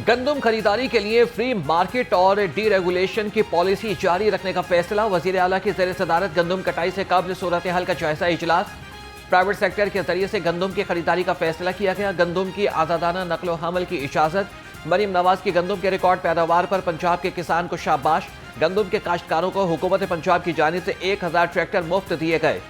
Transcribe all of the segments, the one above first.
गंदम खरीदारी के लिए फ्री मार्केट और डीरेगुलेशन की पॉलिसी जारी रखने का फैसला। वजीर आला की ज़ेर सदारत गंदम कटाई से कब्ल सूरत हाल का जायजा इजलास। प्राइवेट सेक्टर के जरिए से गंदम की खरीदारी का फैसला किया गया। गंदम की आज़ादाना नकलो हमल की इजाजत। मरीम नवाज की गंदम के रिकॉर्ड पैदावार पर पंजाब के किसान को शाबाश। गंदम के काश्तकारों को हुकूमत पंजाब की जानिब से 1000 ट्रैक्टर मुफ्त दिए गए।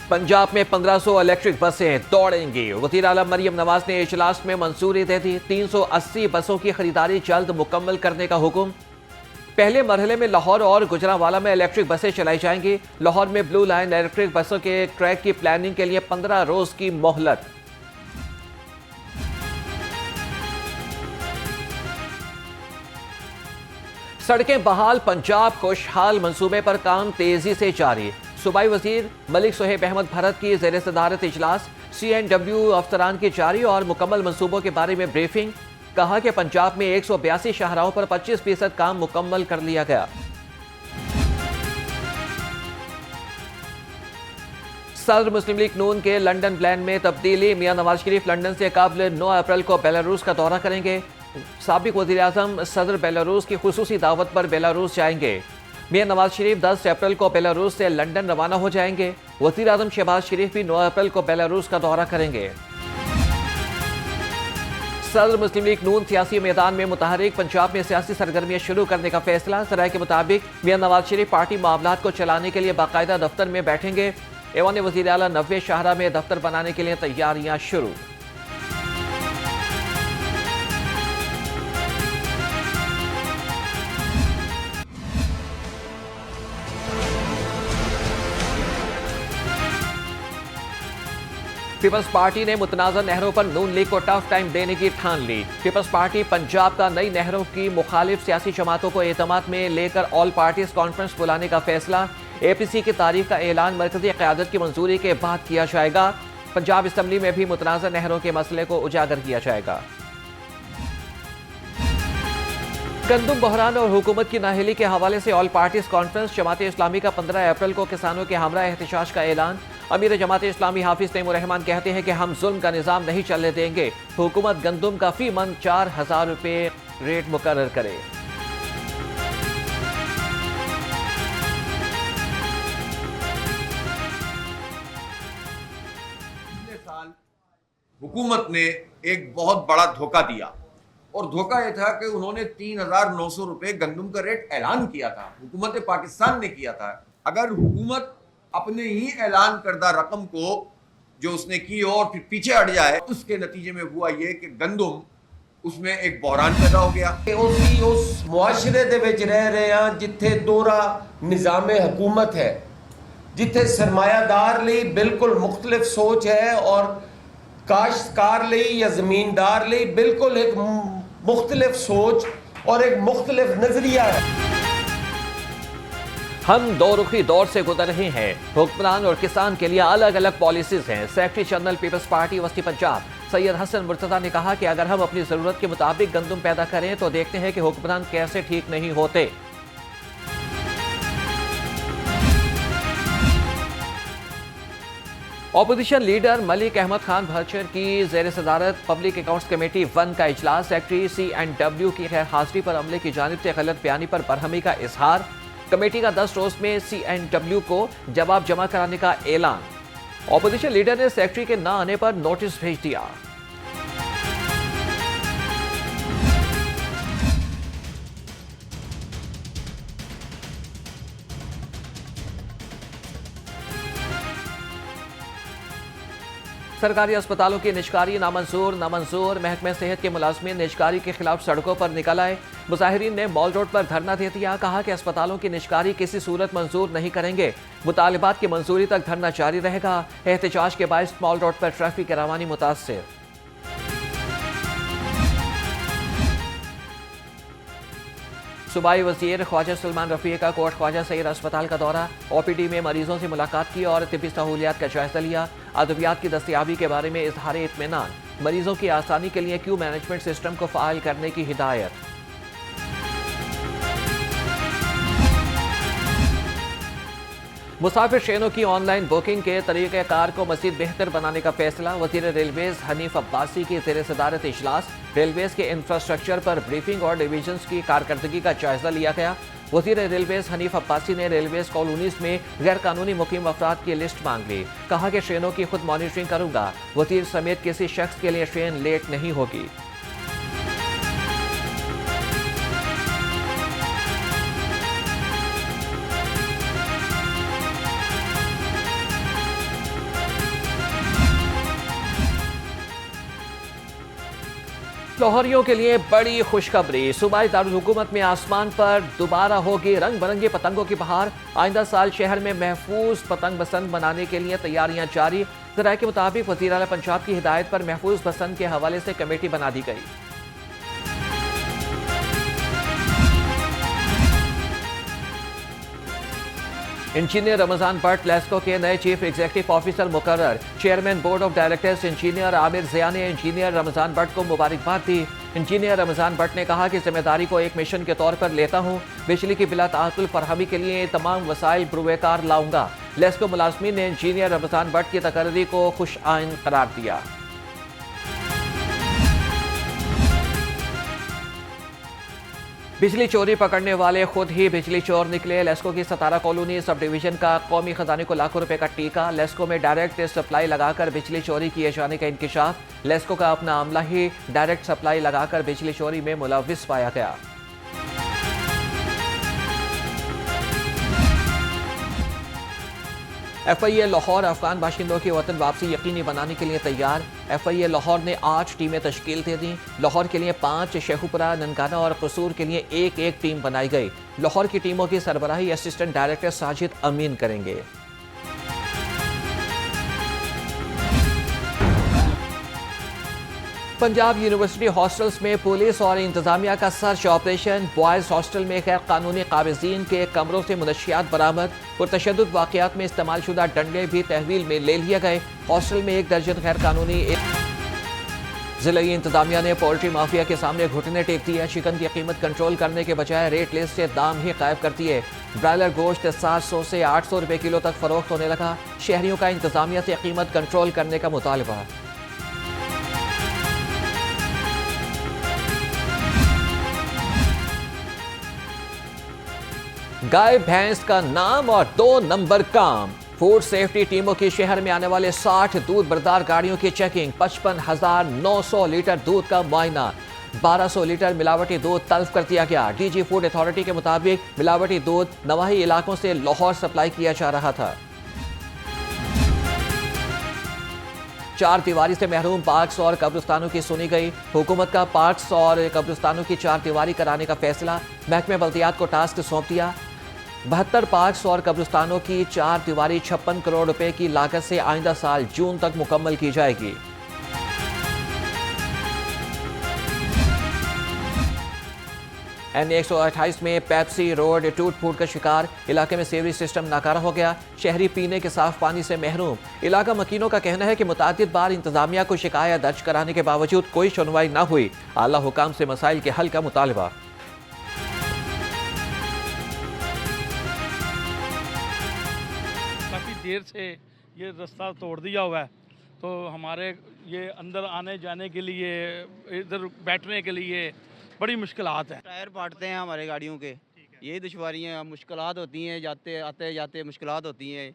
पंजाब में 1500 इलेक्ट्रिक बसें दौड़ेंगी। वज़ीर आला मरीम नवाज ने इजलास में मंजूरी दे दी। 380 बसों की खरीदारी जल्द मुकम्मल करने का हुक्म। पहले मरहले में लाहौर और गुजरांवाला में इलेक्ट्रिक बसें चलाई जाएंगी। लाहौर में ब्लू लाइन इलेक्ट्रिक बसों के ट्रैक की प्लानिंग के लिए 15 रोज की मोहलत। सड़कें बहाल, पंजाब खुशहाल मंसूबे पर काम तेजी से जारी। सूबाई वजीर मलिक सोहेब अहमद भरत की ज़ेर सदारत इजलास। CNW अफसरान की जारी और मुकम्मल मंसूबों के बारे में ब्रीफिंग। कहा कि पंजाब में 182 शाहराहों पर 25% काम मुकम्मल कर लिया गया। सदर मुस्लिम लीग नून के लंदन प्लान में तब्दीली। मियां नवाज शरीफ लंदन से कबल 9 अप्रैल को बेलारूस का दौरा करेंगे। साबिक वज़ीर आज़म सदर बेलारूस की खुसूसी दावत पर बेलारूस जाएंगे। मियां नवाज शरीफ 10 अप्रैल को बेलारूस से लंदन रवाना हो जाएंगे। वज़ीर आज़म शहबाज शरीफ भी 9 अप्रैल को बेलारूस का दौरा करेंगे। सदर मुस्लिम लीग नून सियासी मैदान में मुतहरिक। पंजाब में सियासी सरगर्मियां शुरू करने का फैसला। सराय के मुताबिक मियां नवाज शरीफ पार्टी मामलात को चलाने के लिए बाकायदा दफ्तर में बैठेंगे। ऐवान वज़ीर आला 90 शाहरा में दफ्तर बनाने के लिए तैयारियां शुरू। पीपल्स पार्टी ने मुतनाज़ा नहरों पर नून लीग को टफ टाइम देने की ठान ली। पीपल्स पार्टी पंजाब का नई नहरों की मुखालिफ सियासी जमातों को एतमाद में लेकर ऑल पार्टीज कॉन्फ्रेंस बुलाने का फैसला। APC की तारीख का ऐलान मरकजी क़यादत की मंजूरी के बाद किया जाएगा। पंजाब असम्बली में भी मुतनाज़ा नहरों के मसले को उजागर किया जाएगा। गंदम बहरान और हुकूमत की नाअहली के हवाले से all parties conference. Jamaat Islami का 15 अप्रैल को किसानों के हमरा एहतजाज का ऐलान। अमीर जमात इस्लामी हाफिज तैमूर रहमान कहते हैं कि हम जुल्म का निज़ाम नहीं चलने देंगे। हुकूमत गंदम का फी मन 4000 रुपये रेट मुकर्रर करे। पिछले साल हुकूमत ने एक बहुत बड़ा धोखा दिया और धोखा यह था कि उन्होंने 3900 रुपये गंदम का रेट ऐलान किया था। हुकूमत पाकिस्तान ने किया था। अगर हुकूमत अपने ही ऐलान करदा रकम को जो उसने की हो और फिर पीछे हट जाए, उसके नतीजे में हुआ ये कि गंदम उसमें एक बहरान पैदा हो गया। उस मुआशरे दे विच रह रहे हैं जिथे दोहरा निज़ाम हुकूमत है, जिथे सरमायादार ਲਈ बिल्कुल मुख्तलिफ सोच है और काश्तकार ਲਈ या ज़मींदार ਲਈ बिल्कुल एक मुख्तलिफ सोच और एक मुख्तलिफ नजरिया है। हम दो रुखी दौर से गुजर रहे हैं। हुक्मरान और किसान के लिए अलग अलग पॉलिसीज हैं। सेक्रेटरी जनरल पीपल्स पार्टी वस्ती पंजाब सैयद हसन मुर्तज़ा ने कहा कि अगर हम अपनी जरूरत के मुताबिक गंदम पैदा करें तो देखते हैं कि हुक्मरान कैसे ठीक नहीं होते। ऑपोजिशन लीडर मलिक अहमद खान भरचर की ज़ेर सदारत पब्लिक अकाउंट्स कमेटी 1 का इजलास। सेक्रेटरी CNW की गैर हाजिरी पर अमले की जानिब से गलत बयानी पर बरहमी का इजहार। कमेटी का 10 रोज में CNW को जवाब जमा कराने का ऐलान। ऑपोजिशन लीडर ने सेक्रेटरी के न आने पर नोटिस भेज दिया। सरकारी अस्पतालों की निजकारी नामंजूर। महकमे सेहत के मुलाजमीन निजकारी के खिलाफ सड़कों पर निकल आए। मुजाहिरीन ने मॉल रोड पर धरना दे दिया। कहा कि अस्पतालों की निजकारी किसी सूरत मंजूर नहीं करेंगे। मुतालिबात की मंजूरी तक धरना जारी रहेगा। एहतजाज के बायस मॉल रोड पर ट्रैफिक रवानी मुतासर। सूबाई वज़ीर ख्वाजा सलमान रफ़ी का कोट ख्वाजा सईद अस्पताल का दौरा। OPD में मरीजों से मुलाकात की और तिब्बी सहूलियात का जायजा लिया। अद्वियात की दस्तयाबी के बारे में इजहार इत्मीनान। मरीजों की आसानी के लिए क्यू मैनेजमेंट सिस्टम को फ़ाइल करने की हिदायत। मुसाफिर ट्रेनों की ऑनलाइन बुकिंग के तरीक़ेकार को मज़ीद बेहतर बनाने का फैसला। वज़ीर रेलवेज़ हनीफ अब्बासी की ज़ेर सदारत इजलास। रेलवेज़ के इंफ्रास्ट्रक्चर पर ब्रीफिंग और डिवीजन्स की कारकर्दगी का जायजा लिया गया। वज़ीर रेलवेज़ हनीफ अब्बासी ने रेलवेज़ कॉलोनीज़ में गैर कानूनी मुकीम अफराद की लिस्ट मांग ली। कहा कि ट्रेनों की खुद मॉनिटरिंग करूंगा। वज़ीर समेत किसी शख्स के लिए ट्रेन लेट नहीं होगी। लाहौरियों के लिए बड़ी खुशखबरी। सूबाई दारुल हुकूमत में आसमान पर दोबारा होगी रंग बिरंगे पतंगों की बहार। आइंदा साल शहर में महफूज पतंग बसंत बनाने के लिए तैयारियां जारी। ज़राए के मुताबिक वज़ीर आला पंजाब की हिदायत पर महफूज बसंत के हवाले से कमेटी बना दी गई। इंजीनियर रमजान भट्ट लेस्को के नए चीफ एग्जीक्यूटिव ऑफिसर मुकर्रर। Chairman board of directors engineer Aamir Zia ने इंजीनियर रमजान भट्ट को मुबारकबाद दी। इंजीनियर रमजान भट्ट ने कहा कि जिम्मेदारी को एक मिशन के तौर पर लेता हूँ। बिजली की बिला ताअत्तुल फरहमी के लिए तमाम वसाइल बुरुएकार लाऊंगा। लेस्को मुलाजमीन ने इंजीनियर रमजान भट्ट की तकर्री को खुश आइन करार दिया। बिजली चोरी पकड़ने वाले खुद ही बिजली चोर निकले। लेस्को की सतारा कॉलोनी सब डिवीजन का कौमी खजाने को लाखों रुपए का टीका। लेस्को में डायरेक्ट सप्लाई लगाकर बिजली चोरी किए जाने का इंकिशाफ। लेस्को का अपना अमला ही डायरेक्ट सप्लाई लगाकर बिजली चोरी में मुलविस पाया गया। FIA लाहौर अफगान बाशिंदों की वतन वापसी यकीनी बनाने के लिए तैयार। FIA लाहौर ने 8 टीमें तश्कील दे दी। लाहौर के लिए 5, शेखुपुरा, ननकाना और कसूर के लिए एक टीम बनाई गई। लाहौर की टीमों की सरबराही असिस्टेंट डायरेक्टर साजिद अमीन करेंगे। पंजाब यूनिवर्सिटी हॉस्टल्स में पुलिस और इंतजामिया का सर्च ऑपरेशन। बॉयज हॉस्टल में गैर कानूनी काबिजीन के कमरों से मुनशियात बरामद। पुरतशद्दुद वाक़यात में इस्तेमाल शुदा डंडे भी तहवील में ले लिए गए। हॉस्टल में 1 दर्जन गैर कानूनी। जिले इंतजामिया ने पोल्ट्री माफिया के सामने घुटने टेक दिए। चिकन की कीमत कंट्रोल करने के बजाय रेट लिस्ट से दाम ही गायब कर दिए। ब्रायलर गोश्त 700 से 800 रुपए किलो तक फरोख्त होने लगा। शहरियों का इंतजामिया से कीमत कंट्रोल करने का मुतालबा। गाय भैंस का नाम और 2 नंबर काम। फूड सेफ्टी टीमों की शहर में आने वाले 60 दूध बरदार गाड़ियों की चेकिंग। 55,900 लीटर दूध का मुआयना। 1200 लीटर मिलावटी दूध तल्फ कर दिया गया। DG फूड अथॉरिटी के मुताबिक मिलावटी दूध नवाही इलाकों से लाहौर सप्लाई किया जा रहा था। 4 दीवारी से महरूम पार्क्स और कब्रिस्तानों की सुनी गई। हुकूमत का पार्क्स और कब्रिस्तानों की 4 दीवारी कराने का फैसला। महकमे बल्दियात को टास्क सौंप दिया। 72 पार्क्स और कब्रिस्तानों की 4 दीवारी 56 करोड़ रुपए की लागत से आइंदा साल जून तक मुकम्मल की जाएगी। N128 में पेप्सी रोड टूट फूट का शिकार। इलाके में सेवरी सिस्टम नाकारा हो गया। शहरी पीने के साफ पानी से महरूम। इलाका मकीनों का कहना है कि मुतादिद बार इंतजामिया को शिकायत दर्ज कराने के बावजूद कोई सुनवाई न हुई। आला हुकाम से मसाइल के हल का मुतालबा। काफ़ी देर से ये रास्ता तोड़ दिया हुआ है, तो हमारे ये अंदर आने जाने के लिए, इधर बैठने के लिए बड़ी मुश्किलात है। टायर फाटते हैं हमारे गाड़ियों के, यही दुश्वारियाँ मुश्किलात होती हैं। आते जाते मुश्किलात होती हैं।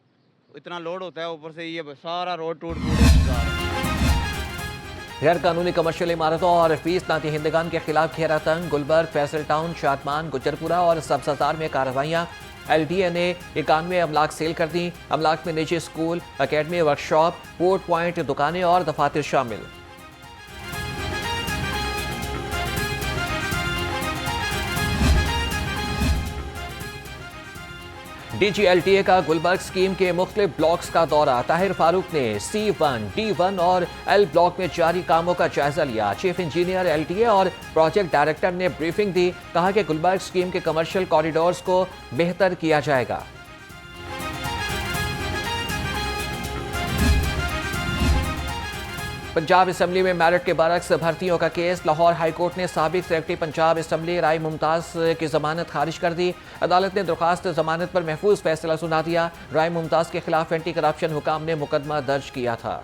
इतना लोड होता है, ऊपर से ये सारा रोड टूट फूट। गैर कानूनी कमर्शियल इमारतों और फीस ना दहिंदगान के खिलाफ घेरा तंग। गुलबर्ग, फैसल टाउन, शादमान, गुजरपुरा और सब्ज़ार में कार्रवाइयाँ। LDA ने 91 अमलाक सेल कर दी। अमलाक में निजी school, academy, workshop, port point, दुकानें और दफातर शामिल। DG LTA का गुलबर्ग स्कीम के मुख्तलिफ ब्लॉक्स का दौरा। ताहिर फारूक ने C1, D1 और L ब्लॉक में जारी कामों का जायजा लिया। चीफ इंजीनियर LTA और प्रोजेक्ट डायरेक्टर ने ब्रीफिंग दी। कहा कि गुलबर्ग स्कीम के कमर्शियल कॉरिडोर्स को बेहतर किया जाएगा। पंजाब असम्बली में मेरिट के बरक्स भर्तियों का केस। लाहौर हाईकोर्ट ने साबिक सेक्रेटरी पंजाब असम्बली राय मुमताज की जमानत खारिज कर दी। अदालत ने दरख्वास्त जमानत पर महफूज फैसला सुना दिया। राय मुमताज के खिलाफ एंटी करप्शन हुकाम ने मुकदमा दर्ज किया था।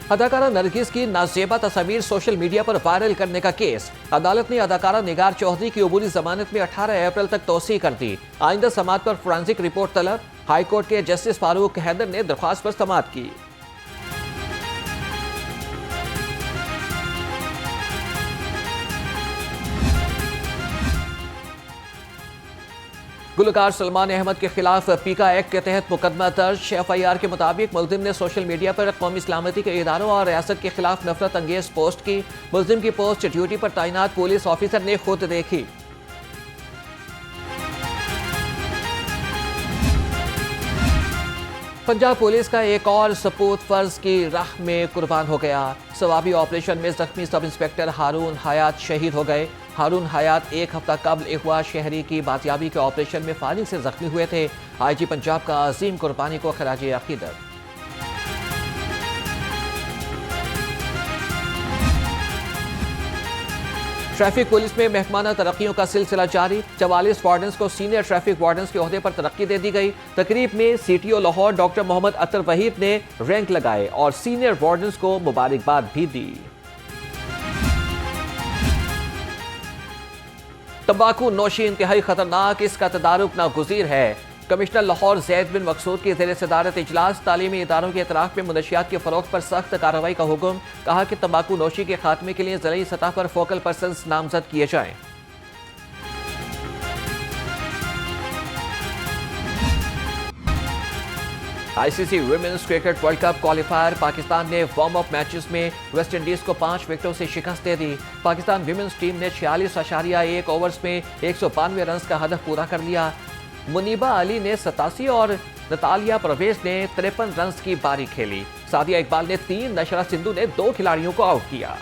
अदाकारा नरगिस की नाजेबा तस्वीर सोशल मीडिया पर वायरल करने का केस। अदालत ने अदाकारा निगार चौधरी की अबूरी जमानत में 18 अप्रैल तक तौसीह कर दी। आइंदा समाअत पर फोरेंसिक रिपोर्ट तलब। हाईकोर्ट के जस्टिस फारूक हैदर ने दरख्वास्त पर समाअत की। गुलकार सलमान अहमद के खिलाफ पीका एक्ट के तहत मुकदमा दर्ज। FIR के मुताबिक मुलजिम ने सोशल मीडिया पर कौमी सलामती के इदारों और रियासत के खिलाफ नफरत अंगेज पोस्ट की। मुलजिम की पोस्ट ड्यूटी पर तैनात पुलिस ऑफिसर ने खुद देखी। पंजाब पुलिस का एक और सपूत फर्ज की राह में कुर्बान हो गया। सवाबी ऑपरेशन में जख्मी सब इंस्पेक्टर हारून हयात शहीद हो गए। हारून हयात एक हफ्ता कबल अगवा शहरी की बाजियाबी के ऑपरेशन में फायरिंग से जख्मी हुए थे। IG पंजाब का अजीम कुर्बानी को खराज अकीदत। ट्रैफिक पुलिस में महकमाना तरक्कियों का सिलसिला जारी। 44 वार्डन्स को सीनियर ट्रैफिक वार्डन्स के ओहदे पर तरक्की दे दी गई। तकरीब में CTO लाहौर डॉक्टर मोहम्मद अतर वहीद ने रैंक लगाए और सीनियर वार्डन्स को मुबारकबाद भी दी। तंबाकू नोशी इंतहाई खतरनाक, इसका तदारुक नागुज़ीर है। कमिश्नर लाहौर जैद बिन मकसूद की ज़ेर सदारत इजलास। तालीमी इदारों के इतराफ़ में मुनशियात के फ़रोग़ पर सख्त कार्रवाई का हुक्म। कहा कि तंबाकू नोशी के खात्मे के लिए ज़िली सतह पर फोकल पर्सन्स नामजद किए जाएं। ICC women's cricket world cup qualifier. Pakistan ने वार्म अप मैचेस में वेस्ट इंडीज को 5 विकेटों से शिकस्त दे दी। पाकिस्तान वुमेन्स टीम ने 46.1 ओवर्स में 192 रन का हदफ पूरा कर लिया। मुनीबा अली ने 87 और नतालिया परवेज ने 53 रन की बारी खेली। सादिया इकबाल ने 3, नशरा सिंधु ने 2 खिलाड़ियों को आउट किया।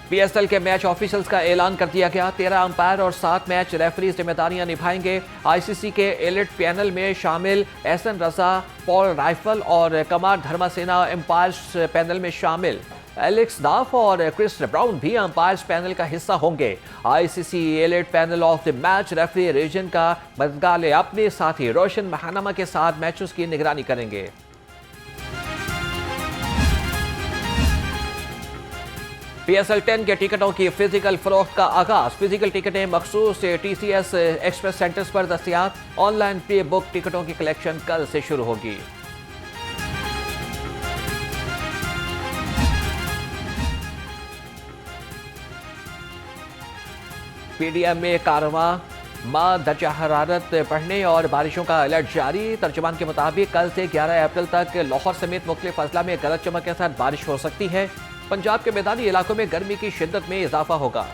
PSL के मैच ऑफिशियल्स का ऐलान कर दिया गया। 13 अंपायर और 7 मैच रेफरी जिम्मेदारियां निभाएंगे। ICC के एलिट पैनल में शामिल एहसन रजा, पॉल राइफल और कमार धर्मासेना अंपायर्स पैनल में शामिल। एलेक्स दाफ और क्रिस ब्राउन भी अंपायर्स पैनल का हिस्सा होंगे। ICC elite panel of the match referee Ranjan का मदगाले अपने साथी रोशन महानमा के साथ मैचों की निगरानी करेंगे। PSL 10 के टिकटों की फिजिकल फरोख्त का आगाज। फिजिकल टिकटें मखसूस TCS एक्सप्रेस सेंटर्स पर दस्तयाब। ऑनलाइन प्री बुक टिकटों की कलेक्शन कल से शुरू होगी। PDM में कारवां मां दर्जा हरारत बढ़ने और बारिशों का अलर्ट जारी। तर्जुमान के मुताबिक कल से 11 अप्रैल तक लाहौर समेत मुख्तलिफ अजला में गरज चमक के साथ बारिश हो सकती है। पंजाब के मैदानी इलाकों में गर्मी की शिद्दत में इजाफा होगा।